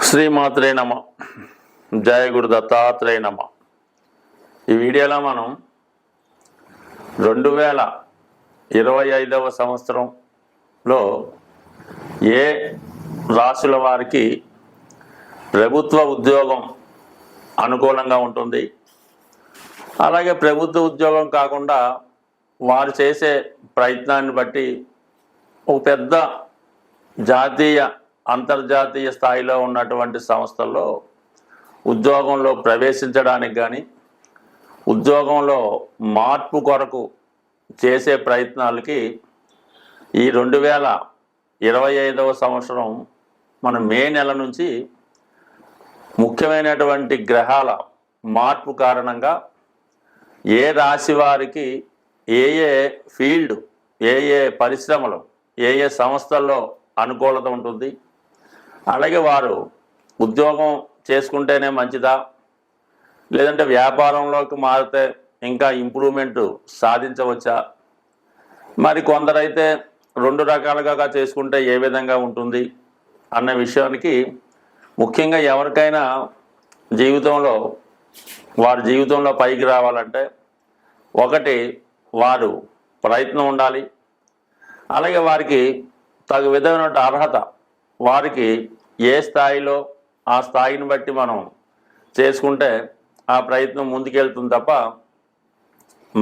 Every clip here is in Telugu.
శ్రీమాత్రే నమ. జయ గురు దత్తాత్రేయ నమ. ఈ వీడియోలో మనం 2025వ సంవత్సరంలో ఏ రాశుల వారికి ప్రభుత్వ ఉద్యోగం అనుకూలంగా ఉంటుంది, అలాగే ప్రభుత్వ ఉద్యోగం కాకుండా వారు చేసే ప్రయత్నాన్ని బట్టి ఒక పెద్ద జాతీయ అంతర్జాతీయ స్థాయిలో ఉన్నటువంటి సంస్థల్లో ఉద్యోగంలో ప్రవేశించడానికి కానీ ఉద్యోగంలో మార్పు కొరకు చేసే ప్రయత్నాలకి ఈ 2025వ సంవత్సరం మన మే నెల నుంచి ముఖ్యమైనటువంటి గ్రహాల మార్పు కారణంగా ఏ రాశి వారికి ఏ ఫీల్డ్, ఏ పరిశ్రమలు, ఏ సంస్థల్లో అనుకూలత ఉంటుంది, అలాగే వారు ఉద్యోగం చేసుకుంటేనే మంచిదా, లేదంటే వ్యాపారంలోకి మారితే ఇంకా ఇంప్రూవ్మెంట్ సాధించవచ్చా, మరి కొందరైతే 2 రకాలుగా చేసుకుంటే ఏ విధంగా ఉంటుంది అన్న విషయానికి ముఖ్యంగా ఎవరికైనా వారి జీవితంలో పైకి రావాలంటే ఒకటి వారు ప్రయత్నం ఉండాలి, అలాగే వారికి తగు విధమైన అర్హత, వారికి ఏ స్థాయిలో ఆ స్థాయిని బట్టి మనం చేసుకుంటే ఆ ప్రయత్నం ముందుకెళ్తుంది తప్ప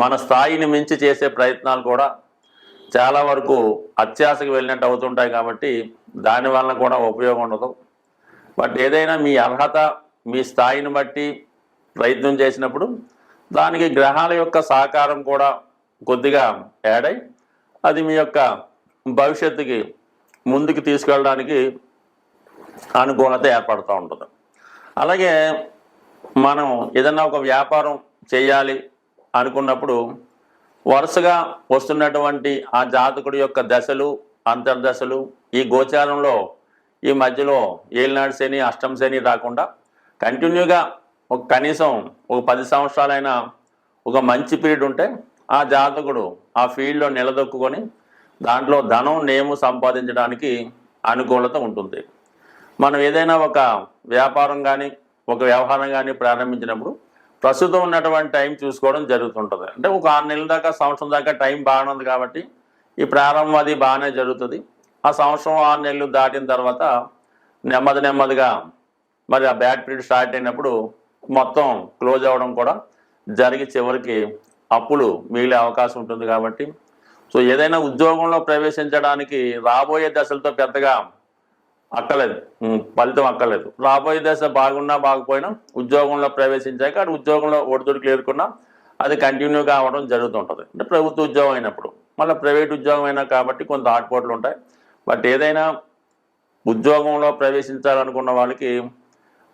మన స్థాయిని మించి చేసే ప్రయత్నాలు కూడా చాలా వరకు అత్యాశకు వెళ్ళినట్టు అవుతుంటాయి. కాబట్టి దానివల్ల కూడా ఉపయోగం ఉండదు. బట్ ఏదైనా మీ అర్హత, మీ స్థాయిని బట్టి ప్రయత్నం చేసినప్పుడు దానికి గ్రహాల యొక్క సహకారం కూడా కొద్దిగా యాడ్ అయ్యి అది మీ యొక్క భవిష్యత్తుకి ముందుకు తీసుకెళ్ళడానికి అనుకూలత ఏర్పడుతూ ఉంటుంది. అలాగే మనం ఏదన్నా ఒక వ్యాపారం చేయాలి అనుకున్నప్పుడు వరుసగా వస్తున్నటువంటి ఆ జాతకుడి యొక్క దశలు, అంతర్దశలు, ఈ గోచారంలో ఈ మధ్యలో ఏలినాడు శని, అష్టమ శని రాకుండా కంటిన్యూగా కనీసం ఒక 10 సంవత్సరాలైనా ఒక మంచి పీరియడ్ ఉంటే ఆ జాతకుడు ఆ ఫీల్డ్లో నిలదొక్కుని దాంట్లో ధనం, నేము సంపాదించడానికి అనుకూలత ఉంటుంది. మనం ఏదైనా ఒక వ్యాపారం కానీ ఒక వ్యవహారం కానీ ప్రారంభించినప్పుడు ప్రస్తుతం ఉన్నటువంటి టైం చూసుకోవడం జరుగుతుంటుంది. అంటే ఒక 6 నెలల దాకా, సంవత్సరం దాకా టైం బాగానే ఉంది కాబట్టి ఈ ప్రారంభం అది బాగానే జరుగుతుంది. ఆ సంవత్సరం 6 నెలలు దాటిన తర్వాత నెమ్మదిగా మరి ఆ బ్యాడ్ పీరియడ్ స్టార్ట్ అయినప్పుడు మొత్తం క్లోజ్ అవ్వడం కూడా జరిగి చివరికి అప్పులు మిగిలే అవకాశం ఉంటుంది. కాబట్టి సో ఏదైనా ఉద్యోగంలో ప్రవేశించడానికి రాబోయే దశలతో పెద్దగా ఫలితం అక్కర్లేదు. రాబోయే దశ బాగున్నా బాగుపోయినా ఉద్యోగంలో ప్రవేశించాక అటు ఉద్యోగంలో ఒడిదుడుకులు ఎదుర్కొన్నా అది కంటిన్యూగా అవ్వడం జరుగుతుంటుంది. అంటే ప్రభుత్వ ఉద్యోగం అయినప్పుడు, మళ్ళీ ప్రైవేట్ ఉద్యోగం అయినా కాబట్టి కొంత ఆటుపోట్లు ఉంటాయి. బట్ ఏదైనా ఉద్యోగంలో ప్రవేశించాలనుకున్న వాళ్ళకి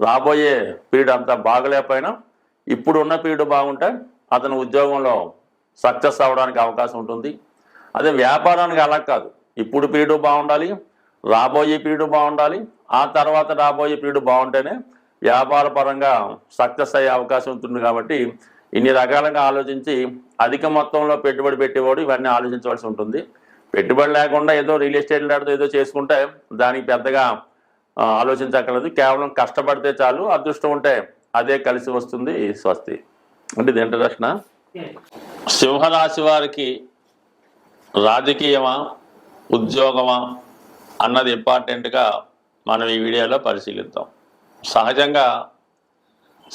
రాబోయే పీరియడ్ అంతా బాగలేకపోయినా ఇప్పుడు ఉన్న పీరియడ్ బాగుంటే అతను ఉద్యోగంలో సక్సెస్ అవ్వడానికి అవకాశం ఉంటుంది. అదే వ్యాపారానికి అలా కాదు, ఇప్పుడు పీరియడ్ బాగుండాలి, రాబోయే పీరియడ్ బాగుండాలి, ఆ తర్వాత రాబోయే పీరియడ్ బాగుంటేనే వ్యాపార పరంగా సక్సెస్ అయ్యే అవకాశం ఉంటుంది. కాబట్టి ఇన్ని రకాలుగా ఆలోచించి అధిక మొత్తంలో పెట్టుబడి పెట్టేవాడు ఇవన్నీ ఆలోచించవలసి ఉంటుంది. పెట్టుబడి లేకుండా ఏదో రియల్ ఎస్టేట్ లాంటిదో ఏదో చేసుకుంటే దానికి పెద్దగా ఆలోచించక్కర్లేదు. కేవలం కష్టపడితే చాలు, అదృష్టం ఉంటే అదే కలిసి వస్తుంది. స్వస్తి. అంటే ఇది ఇంట్రడక్షన్. సింహరాశి వారికి రాజకీయమా, ఉద్యోగమా అన్నది ఇంపార్టెంట్గా మనం ఈ వీడియోలో పరిశీలిద్దాం. సహజంగా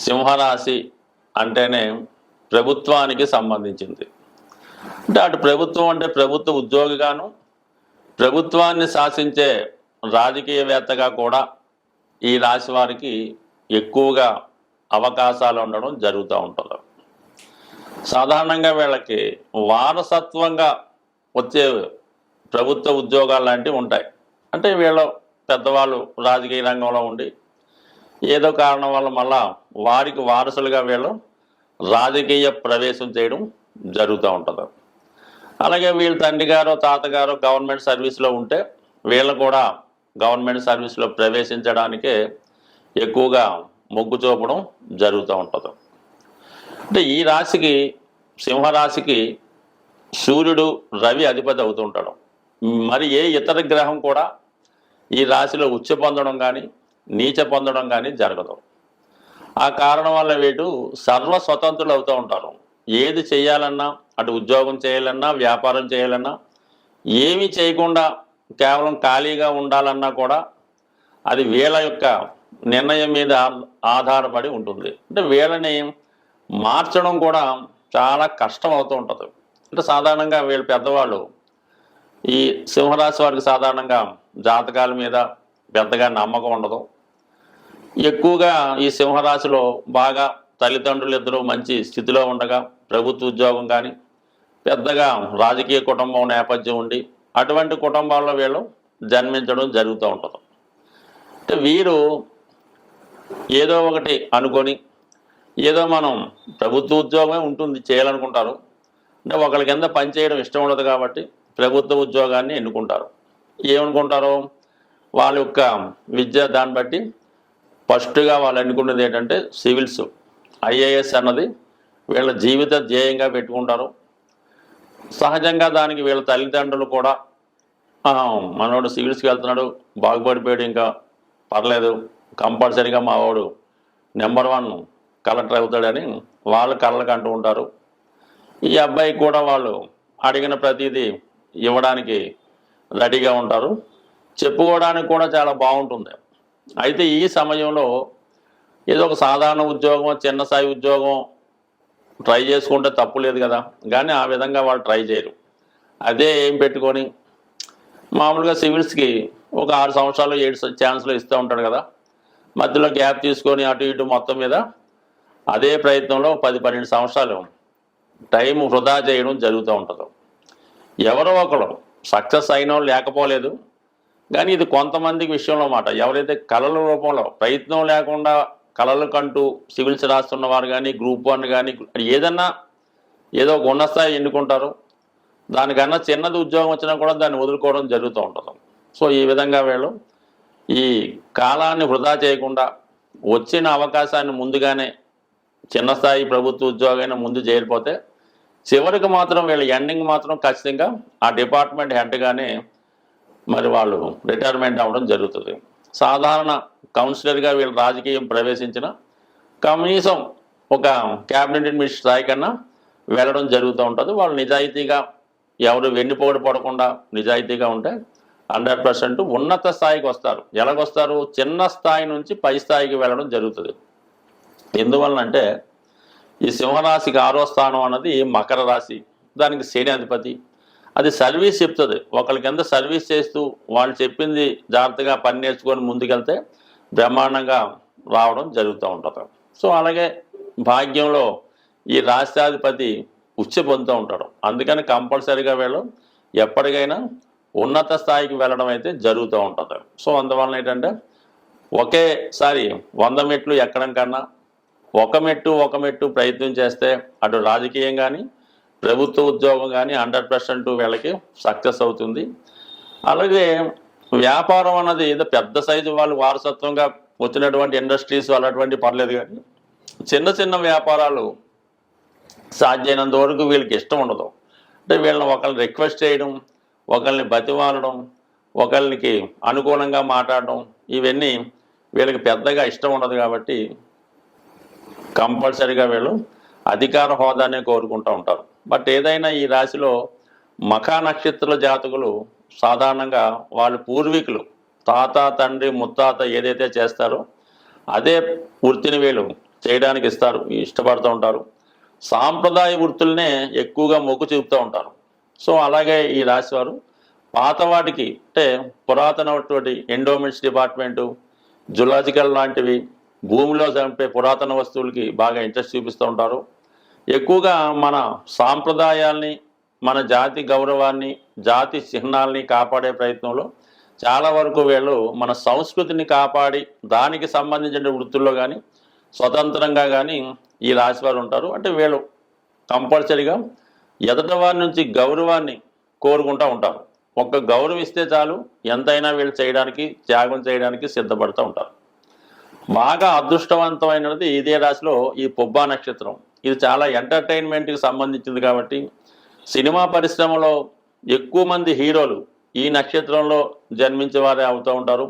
సింహరాశి అంటేనే ప్రభుత్వానికి సంబంధించింది. అంటే అటు ప్రభుత్వం అంటే ప్రభుత్వ ఉద్యోగిగాను, ప్రభుత్వాన్ని శాసించే రాజకీయవేత్తగా కూడా ఈ రాశి వారికి ఎక్కువగా అవకాశాలు ఉండడం జరుగుతూ ఉంటుంది. సాధారణంగా వీళ్ళకి వారసత్వంగా వచ్చే ప్రభుత్వ ఉద్యోగాలు లాంటివి ఉంటాయి. అంటే వీళ్ళ పెద్దవాళ్ళు రాజకీయ రంగంలో ఉండి ఏదో కారణం వల్ల మళ్ళా వారికి వారసులుగా వీళ్ళు రాజకీయ ప్రవేశం చేయడం జరుగుతూ ఉంటుంది. అలాగే వీళ్ళ తండ్రి గారు, తాతగారు గవర్నమెంట్ సర్వీస్లో ఉంటే వీళ్ళు కూడా గవర్నమెంట్ సర్వీస్లో ప్రవేశించడానికే ఎక్కువగా మొగ్గు చూపడం జరుగుతూ ఉంటుంది. అంటే ఈ రాశికి, సింహరాశికి సూర్యుడు, రవి అధిపతి అవుతూ ఉంటాడు. మరి ఏ ఇతర గ్రహం కూడా ఈ రాశిలో ఉచ్చ పొందడం కానీ నీచ పొందడం కానీ జరగదు. ఆ కారణం వల్ల వీళ్ళు సర్వస్వతంత్రులు అవుతూ ఉంటారు. ఏది చేయాలన్నా, అటు ఉద్యోగం చేయాలన్నా, వ్యాపారం చేయాలన్నా, ఏమీ చేయకుండా కేవలం ఖాళీగా ఉండాలన్నా కూడా అది వీళ్ళ యొక్క నిర్ణయం మీద ఆధారపడి ఉంటుంది. అంటే వీళ్ళని మార్చడం కూడా చాలా కష్టం అవుతూ ఉంటుంది. అంటే సాధారణంగా వీళ్ళు పెద్దవాళ్ళు ఈ సింహరాశి వారికి సాధారణంగా జాతకాల మీద పెద్దగా నమ్మకం ఉండదు. ఎక్కువగా ఈ సింహరాశిలో బాగా తల్లిదండ్రులు ఇద్దరూ మంచి స్థితిలో ఉండగా, ప్రభుత్వ ఉద్యోగం కానీ, పెద్దగా రాజకీయ కుటుంబం నేపథ్యం ఉండి, అటువంటి కుటుంబాల్లో వీళ్ళు జన్మించడం జరుగుతూ ఉంటుంది. అంటే వీరు ఏదో ఒకటి అనుకొని, ఏదో మనం ప్రభుత్వ ఉద్యోగమే ఉంటుంది చేయాలనుకుంటారు. అంటే ఒకళ్ళ కింద పనిచేయడం ఇష్టం ఉండదు కాబట్టి ప్రభుత్వ ఉద్యోగాన్ని ఎన్నుకుంటారు. ఏమనుకుంటారు, వాళ్ళ యొక్క విద్య దాన్ని బట్టి ఫస్ట్గా వాళ్ళు ఎన్నుకున్నది ఏంటంటే సివిల్స్, ఐఏఎస్ అన్నది వీళ్ళ జీవిత ధ్యేయంగా పెట్టుకుంటారు. సహజంగా దానికి వీళ్ళ తల్లిదండ్రులు కూడా మనోడు సివిల్స్కి వెళ్తున్నాడు, బాగుపడిపోయాడు, ఇంకా పర్లేదు, కంపల్సరీగా మా వాడు నెంబర్ 1 కలెక్టర్ అవుతాడని వాళ్ళు కళ్ళకు అంటూ ఉంటారు. ఈ అబ్బాయి కూడా వాళ్ళు అడిగిన ప్రతిదీ ఇవ్వడానికి రెడీగా ఉంటారు. చెప్పుకోవడానికి కూడా చాలా బాగుంటుంది. అయితే ఈ సమయంలో ఏదో ఒక సాధారణ ఉద్యోగం, చిన్న స్థాయి ఉద్యోగం ట్రై చేసుకుంటే తప్పు లేదు కదా, కానీ ఆ విధంగా వాళ్ళు ట్రై చేయరు. అదే ఏం పెట్టుకొని మామూలుగా సివిల్స్కి ఒక 6 సంవత్సరాలు 7 ఛాన్స్లు ఇస్తూ ఉంటాడు కదా, మధ్యలో గ్యాప్ తీసుకొని అటు ఇటు మొత్తం మీద అదే ప్రయత్నంలో 10-12 సంవత్సరాలు టైం వృధా చేయడం జరుగుతూ ఉంటుంది. ఎవరో ఒకరు సక్సెస్ అయిన వాళ్ళు లేకపోలేదు, కానీ ఇది కొంతమందికి విషయంలో మాట. ఎవరైతే కళల రూపంలో ప్రయత్నం లేకుండా కళలు కంటూ సివిల్స్ రాస్తున్న వారు కానీ, గ్రూప్ 1 కానీ, ఏదన్నా ఏదో ఒక ఉన్నత స్థాయి ఎన్నుకుంటారు. దానికన్నా చిన్నది ఉద్యోగం వచ్చినా కూడా దాన్ని వదులుకోవడం జరుగుతూ ఉంటుంది. సో ఈ విధంగా వీళ్ళు ఈ కాలాన్ని వృధా చేయకుండా వచ్చిన అవకాశాన్ని ముందుగానే చిన్న స్థాయి ప్రభుత్వ ఉద్యోగమైనా ముందు చేరిపోతే చివరికి మాత్రం వీళ్ళ ఎండింగ్ మాత్రం ఖచ్చితంగా ఆ డిపార్ట్మెంట్ హెడ్గానే మరి వాళ్ళు రిటైర్మెంట్ అవ్వడం జరుగుతుంది. సాధారణ కౌన్సిలర్గా వీళ్ళు రాజకీయం ప్రవేశించిన కనీసం ఒక క్యాబినెట్ మినిస్టర్ స్థాయి కన్నా వెళ్ళడం జరుగుతూ ఉంటుంది. వాళ్ళు నిజాయితీగా ఎవరు వెన్నుపోటు పడకుండా నిజాయితీగా ఉంటే 100% ఉన్నత స్థాయికి వస్తారు. ఎలాగొస్తారు, చిన్న స్థాయి నుంచి పై స్థాయికి వెళ్ళడం జరుగుతుంది. ఎందువలనంటే ఈ సింహరాశికి 6వ స్థానం అన్నది మకర రాశి, దానికి శని అధిపతి. అది సర్వీస్ చెప్తుంది. ఒకరి కింద సర్వీస్ చేస్తూ వాళ్ళు చెప్పింది జాగ్రత్తగా పని నేర్చుకొని ముందుకెళ్తే బ్రహ్మాండంగా రావడం జరుగుతూ ఉంటుంది. సో అలాగే భాగ్యంలో ఈ రాష్ట్రాధిపతి ఉచ్చ పొందుతూ ఉంటాడు. అందుకని కంపల్సరీగా వీళ్ళు ఎప్పటికైనా ఉన్నత స్థాయికి వెళ్ళడం అయితే జరుగుతూ ఉంటుంది. సో అందువలన ఏంటంటే ఒకేసారి 100 మెట్లు ఎక్కడం కన్నా ఒక మెట్టు ప్రయత్నం చేస్తే అటు రాజకీయం కానీ, ప్రభుత్వ ఉద్యోగం కానీ 100% వీళ్ళకి సక్సెస్ అవుతుంది. అలాగే వ్యాపారం అన్నది ఏదో పెద్ద సైజు వాళ్ళు వారసత్వంగా వచ్చినటువంటి ఇండస్ట్రీస్ అలాంటివంటి పర్లేదు, కానీ చిన్న చిన్న వ్యాపారాలు సాధ్యమైనంత వరకు వీళ్ళకి ఇష్టం ఉండదు. అంటే వీళ్ళని ఒకళ్ళని రిక్వెస్ట్ చేయడం, ఒకళ్ళని బతిమాలడం, ఒకళ్ళకి అనుకూలంగా మాట్లాడడం, ఇవన్నీ వీళ్ళకి పెద్దగా ఇష్టం ఉండదు. కాబట్టి కంపల్సరీగా వీళ్ళు అధికార హోదానే కోరుకుంటూ ఉంటారు. బట్ ఏదైనా ఈ రాశిలో మఖా నక్షత్ర జాతకులు సాధారణంగా వాళ్ళ పూర్వీకులు తాత, తండ్రి, ముత్తాత ఏదైతే చేస్తారో అదే వృత్తిని వీళ్ళు చేయడానికి ఇష్టపడుతూ ఉంటారు. సాంప్రదాయ వృత్తులనే ఎక్కువగా మొగ్గు చూపుతూ ఉంటారు. సో అలాగే ఈ రాశి వారు పాత వాటికి, అంటే పురాతనటువంటి ఎండోమెంట్స్ డిపార్ట్మెంటు, జులాజికల్ లాంటివి, భూమిలో చంపే పురాతన వస్తువులకి బాగా ఇంట్రెస్ట్ చూపిస్తూ ఉంటారు. ఎక్కువగా మన సాంప్రదాయాల్ని, మన జాతి గౌరవాన్ని, జాతి చిహ్నాల్ని కాపాడే ప్రయత్నంలో చాలా వరకు వీళ్ళు మన సంస్కృతిని కాపాడి దానికి సంబంధించిన వృత్తుల్లో కానీ స్వతంత్రంగా కానీ ఈ రాశి వారు ఉంటారు. అంటే వీళ్ళు కంపల్సరీగా ఎదటి వారి నుంచి గౌరవాన్ని కోరుకుంటూ ఉంటారు. ఒక్క గౌరవిస్తే చాలు ఎంతైనా వీళ్ళు చేయడానికి, త్యాగం చేయడానికి సిద్ధపడుతూ ఉంటారు. బాగా అదృష్టవంతమైనది ఇదే రాశిలో ఈ పుబ్బా నక్షత్రం. ఇది చాలా ఎంటర్టైన్మెంట్కి సంబంధించింది కాబట్టి సినిమా పరిశ్రమలో ఎక్కువ మంది హీరోలు ఈ నక్షత్రంలో జన్మించే వారే అవుతూ ఉంటారు.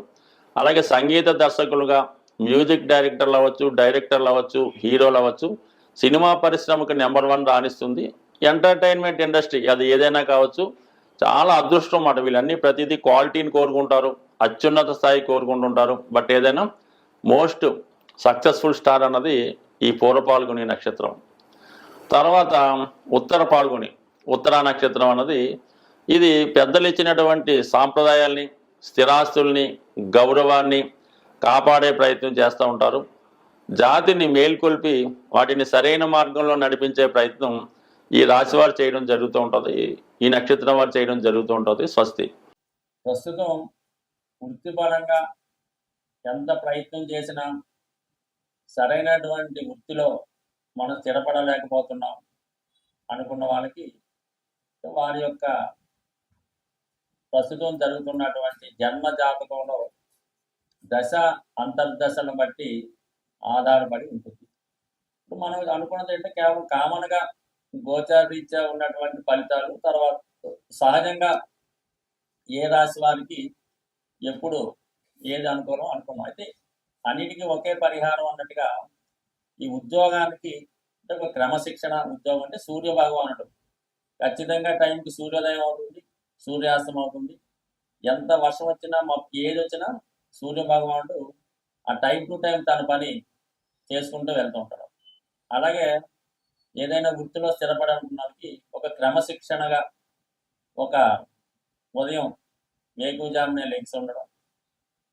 అలాగే సంగీత దర్శకులుగా మ్యూజిక్ డైరెక్టర్లు అవ్వచ్చు, డైరెక్టర్లు అవ్వచ్చు, హీరోలు అవ్వచ్చు, సినిమా పరిశ్రమకు నెంబర్ 1 రాణిస్తుంది. ఎంటర్టైన్మెంట్ ఇండస్ట్రీ అది ఏదైనా కావచ్చు, చాలా అదృష్టం మాట. వీళ్ళన్నీ ప్రతిదీ క్వాలిటీని కోరుకుంటారు, అత్యున్నత స్థాయి కోరుకుంటుంటారు. బట్ ఏదైనా మోస్ట్ సక్సెస్ఫుల్ స్టార్ అన్నది ఈ పూర్వ పాల్గొని నక్షత్రం. తర్వాత ఉత్తర పాల్గొని, ఉత్తరా నక్షత్రం అన్నది ఇది పెద్దలు ఇచ్చినటువంటి సాంప్రదాయాల్ని, స్థిరాస్తుల్ని, గౌరవాన్ని కాపాడే ప్రయత్నం చేస్తూ ఉంటారు. జాతిని మేల్కొల్పి వాటిని సరైన మార్గంలో నడిపించే ప్రయత్నం ఈ రాశి వారు చేయడం జరుగుతూ ఉంటుంది, ఈ నక్షత్రం వారు చేయడం జరుగుతూ ఉంటుంది. స్వస్తి. ప్రస్తుతం వృత్తిపరంగా ఎంత ప్రయత్నం చేసినా సరైనటువంటి వృత్తిలో మనం స్థిరపడలేకపోతున్నాం అనుకున్న వాళ్ళకి వారి యొక్క ప్రస్తుతం జరుగుతున్నటువంటి జన్మ జాతకంలో దశ అంతర్దశలను బట్టి ఆధారపడి ఉంటుంది. ఇప్పుడు మనం అనుకున్నది ఏంటంటే కేవలం కామన్గా గోచారీత్యా ఉన్నటువంటి ఫలితాలు, తర్వాత సహజంగా ఏ రాశి వారికి ఎప్పుడు ఏది అనుకూలం అనుకున్నాం. అయితే అన్నిటికీ ఒకే పరిహారం అన్నట్టుగా ఈ ఉద్యోగానికి అంటే ఒక క్రమశిక్షణ ఉద్యోగం అంటే సూర్య భగవానుడు ఖచ్చితంగా టైంకి సూర్యోదయం అవుతుంది, సూర్యాస్తం అవుతుంది. ఎంత వర్షం వచ్చినా ఏది వచ్చినా సూర్య భగవానుడు ఆ టైం టు టైం తన పని చేసుకుంటూ వెళ్తూ ఉంటాడు. అలాగే ఏదైనా వృత్తిలో స్థిరపడాలనుకున్నకి ఒక క్రమశిక్షణగా ఒక ఉదయం వేకువజామునే లెగ్స్ ఉండడం,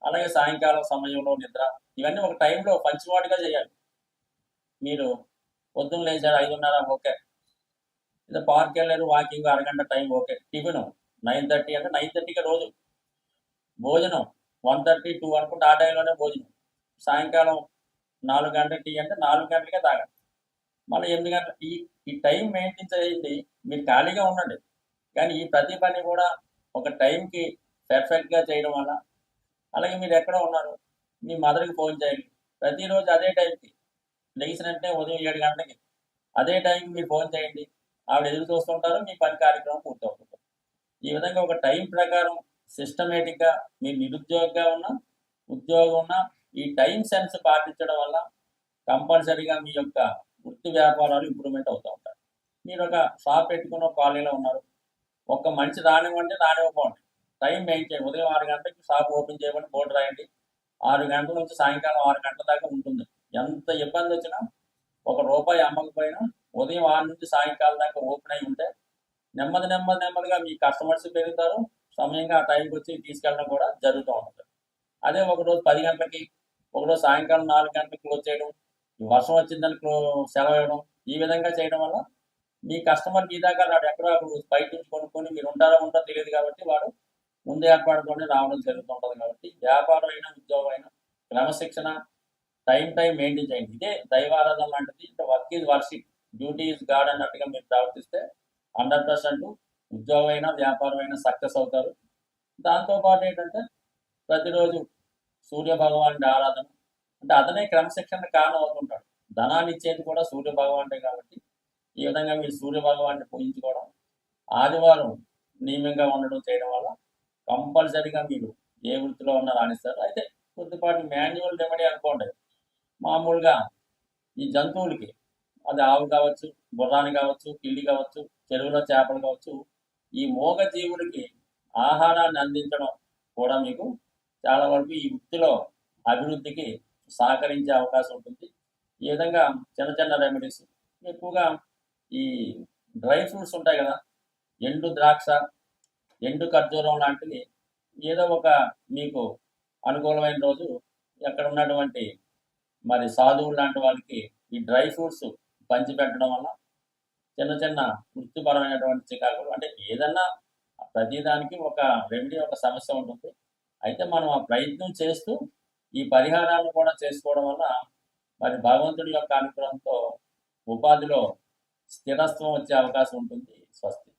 అలాగే సాయంకాలం సమయంలో నిద్ర, ఇవన్నీ ఒక టైంలో పంచువాటిగా చేయాలి. మీరు పొద్దున్న లేచారు 5:30 ఓకే, లేదా పార్క్ వెళ్ళారు వాకింగ్ అరగంట టైం ఓకే, టిఫిన్ 9:30 అంటే 9:30కి రోజు, భోజనం 1:30, 2 అనుకుంటే ఆ టైంలోనే భోజనం, సాయంకాలం 4 గంటల టీ అంటే 4 గంటలకే తాగండి, మళ్ళీ 8 గంటల ఈ టైం మెయింటైన్ చేయండి. మీరు ఖాళీగా ఉండండి, కానీ ఈ ప్రతి పని కూడా ఒక టైంకి పర్ఫెక్ట్గా చేయడం వల్ల, అలాగే మీరు ఎక్కడ ఉన్నారు మీ మదర్కి ఫోన్ చేయండి ప్రతిరోజు అదే టైంకి, లేచినంటే ఉదయం 7 గంటలకి అదే టైంకి మీరు ఫోన్ చేయండి, ఆవిడ ఎదురు చూస్తుంటారు, మీ పని కార్యక్రమం పూర్తవుతుంది. ఈ విధంగా ఒక టైం ప్రకారం సిస్టమేటిక్గా మీరు నిరుద్యోగిగా ఉన్నా ఉద్యోగం ఉన్నా ఈ టైం సెన్స్ పాటించడం వల్ల కంపల్సరీగా మీ యొక్క వృత్తి వ్యాపారాలు ఇంప్రూవ్మెంట్ అవుతూ ఉంటాయి. మీరు ఒక షాప్ పెట్టుకున్న కాలనీలో ఉన్నారు, ఒక్క మనిషి రానివ్వండి రానివ్వకండి, టైం మెయింటైన్ ఉదయం 6 గంటలకి షాప్ ఓపెన్ చేయమని బోర్డు రాయండి, 6 గంటల నుంచి సాయంకాలం 6 గంటల దాకా ఉంటుంది. ఎంత ఇబ్బంది వచ్చినా ₹1 అమ్మకపోయినా ఉదయం 6 నుంచి సాయంకాలం దాకా ఓపెన్ అయి ఉంటే నెమ్మదిగా మీ కస్టమర్స్ పెరుగుతారు, సమయంగా ఆ టైంకి వచ్చి తీసుకెళ్ళడం కూడా జరుగుతూ ఉంటుంది. అదే ఒకరోజు 10 గంటలకి, ఒకరోజు సాయంకాలం 4 గంటలకు క్లోజ్ చేయడం, వర్షం వచ్చిందని సెలవు ఇవ్వడం, ఈ విధంగా చేయడం వల్ల మీ కస్టమర్ మీ దాకా రాడు, ఎక్కడో అక్కడ బయట నుంచి కొనుక్కొని మీరు ఉంటారో తెలియదు కాబట్టి వాడు ముందు ఏర్పాటుతోనే రావడం జరుగుతుంటుంది. కాబట్టి వ్యాపారం అయినా ఉద్యోగం అయినా క్రమశిక్షణ టైం మెయింటైన్ చేయండి. ఇదే దైవారాధన లాంటిది. Work is worship, duty is God అన్నట్టుగా మీరు ప్రవర్తిస్తే 100% ఉద్యోగం అయినా వ్యాపారం అయినా సక్సెస్ అవుతారు. దాంతోపాటు ఏంటంటే ప్రతిరోజు సూర్య భగవానుడి ఆరాధన, అంటే అతనే క్రమశిక్షణ కారణం అవుతుంటాడు. ధనాన్ని ఇచ్చేది కూడా సూర్య భగవానుడే కాబట్టి ఈ విధంగా మీరు సూర్య భగవాన్ని పూజించుకోవడం, ఆదివారం నియమంగా ఉండడం చేయడం వల్ల కంపల్సరీగా మీరు ఏ వృత్తిలో ఉన్నా రాణిస్తారు. అయితే కొద్దిపాటి మాన్యువల్ రెమెడీ అనుకోండి, మామూలుగా ఈ జంతువులకి అది ఆవు కావచ్చు, గుర్రాన్ని కావచ్చు, పిల్లి కావచ్చు, చెరువులో చేపలు కావచ్చు, ఈ మూగ జీవులకి ఆహారాన్ని అందించడం కూడా మీకు చాలా వరకు ఈ వృత్తిలో అభివృద్ధికి సహకరించే అవకాశం ఉంటుంది. ఈ విధంగా చిన్న రెమెడీస్ ఎక్కువగా ఈ డ్రై ఫ్రూట్స్ ఉంటాయి కదా, ఎండు ద్రాక్ష, ఎండు ఖర్జూరం లాంటివి ఏదో ఒక మీకు అనుకూలమైన రోజు ఎక్కడ ఉన్నటువంటి మరి సాధువులు లాంటి వాళ్ళకి ఈ డ్రై ఫ్రూట్స్ పంచిపెట్టడం వల్ల చిన్న వృత్తిపరమైనటువంటి చికాకులు, అంటే ఏదన్నా ప్రతిదానికి ఒక రెమెడీ ఒక సమస్య ఉంటుంది. అయితే మనం ఆ ప్రయత్నం చేస్తూ ఈ పరిహారాలను కూడా చేసుకోవడం వల్ల మరి భగవంతుడి యొక్క అనుగ్రహంతో ఉపాధిలో స్థిరత్వం వచ్చే అవకాశం ఉంటుంది. స్వస్తి.